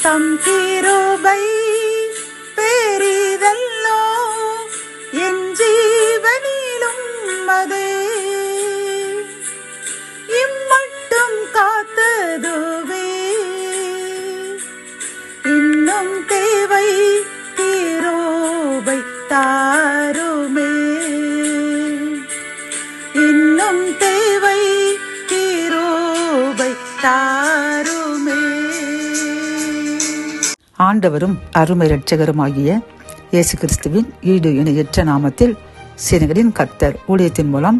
தம் கிருபை பெரிதல்லோ என் ஜீவனிலும் அதே இம்மட்டும் காத்ததுவே இன்னும் தேவை கிருபை தாருமே இன்னும் தேவை கிருபை தாருமே. ஆண்டவரும் அருமை இரட்சகருமாகிய இயேசு கிறிஸ்துவின் ஈடு இணையற்ற நாமத்தில் சேனைகளின் கர்த்தர் ஊழியத்தின் மூலம்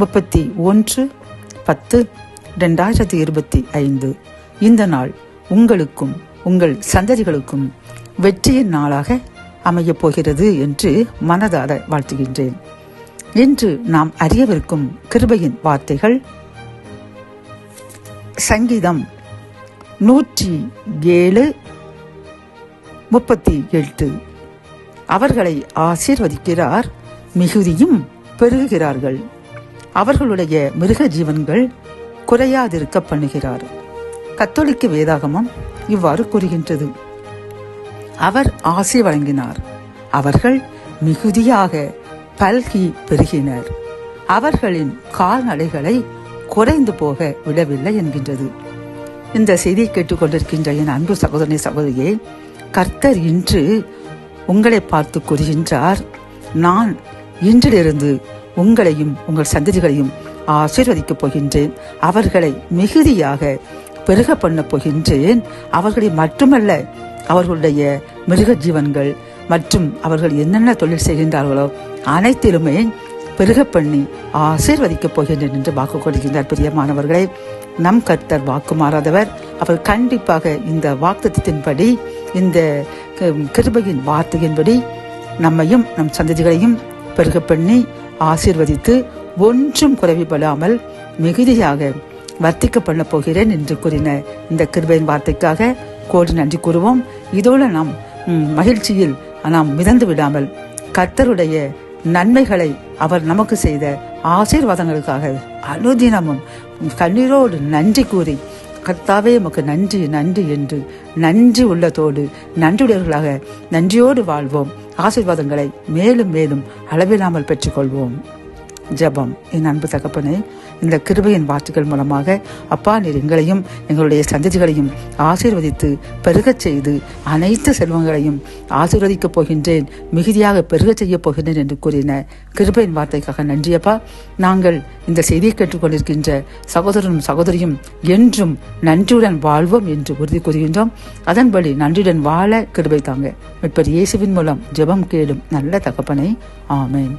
31/10/2025 இந்த நாள் உங்களுக்கும் உங்கள் சந்ததிகளுக்கும் வெற்றியின் நாளாக அமையப் போகிறது என்று மனதார வாழ்த்துகின்றேன். இன்று நாம் அறியவிருக்கும் கிருபையின் வார்த்தைகள் சங்கீதம் 107:38. அவர்களை ஆசீர்வதிக்கிறார், மிகுதியும் பெருகுகிறார்கள். அவர்களுடைய மிருக ஜீவன்கள் குறையாதிருக்க பண்ணுகிறார். கத்தோலிக்க வேதாகமம் இவ்வாறு கூறுகின்றது. அவர் ஆசி வழங்கினார், அவர்கள் மிகுதியாக பல்கி பெருகினர், அவர்களின் கால்நடைகளை குறைந்து போக விடவில்லை என்கின்றது. இந்த செய்தியை கேட்டுக்கொண்டிருக்கின்ற என் அன்பு சகோதரனே சகோதரியே, கர்த்தர் இன்று உங்களை பார்த்து கூறுகின்றார், நான் இன்றிலிருந்து உங்களையும் உங்கள் சந்ததிகளையும் ஆசீர்வதிக்கப் போகின்றேன், அவர்களை மிகுதியாக பெருக பண்ண போகின்றேன். அவர்களை மட்டுமல்ல, அவர்களுடைய மிருக ஜீவன்கள் மற்றும் அவர்கள் என்னென்ன தொழில் செய்கின்றார்களோ அனைத்திலுமே பெருக பண்ணி ஆசீர்வதிக்கப் போகின்றேன் என்று வாக்கு கொடுக்கின்றார். பிரியமானவர்களே, நம் கர்த்தர் வாக்கு மாறாதவர். அவர் கண்டிப்பாக இந்த வாக்குத்தத்தின்படி, இந்த கிருபையின் வார்த்தையின்படி நம்மையும் நம் சந்ததிகளையும் பெருக பண்ணி ஆசீர்வதித்து ஒன்றும் குறைவுபடாமல் மிகுதியாக வர்த்திக்க பண்ண போகிறேன் என்று கூறின இந்த கிருபையின் வார்த்தைக்காக கோடி நன்றி கூறுவோம். இதோடு நாம் மகிழ்ச்சியில் நாம் மிதந்து விடாமல் கர்த்தருடைய நன்மைகளை அவர் நமக்கு செய்த ஆசீர்வாதங்களுக்காக அனுதினமும் கண்ணீரோடு நன்றி கூறி, கர்த்தாவே உமக்கு நன்றி நன்றி என்று நன்றி உள்ளத்தோடு நன்றியுடையவர்களாக நன்றியோடு வாழ்வோம். ஆசீர்வாதங்களை மேலும் மேலும் அளவில்லாமல் பெற்றுக்கொள்வோம். ஜெபம். என் அன்பு தகப்பனே, இந்த கிருபையின் வார்த்தைகள் மூலமாக அப்பா, நீர் எங்களையும் எங்களுடைய சந்ததிகளையும் ஆசீர்வதித்து பெருகச் செய்து அனைத்து செல்வங்களையும் ஆசீர்வதிக்கப் போகின்றேன், மிகுதியாக பெருகச் செய்ய போகின்றேன் என்று கூறின கிருபையின் வார்த்தைக்காக நன்றியப்பா. நாங்கள் இந்த செய்தியை கேட்டுக்கொண்டிருக்கின்ற சகோதரனும் சகோதரியும் என்றும் நன்றியுடன் வாழ்வோம் என்று உறுதி கூறுகின்றோம். அதன்படி நன்றியுடன் வாழ கிருபை தாங்க. மீட்பர் இயேசுவின் மூலம் ஜெபம் கேளும் நல்ல தகப்பனே, ஆமென்.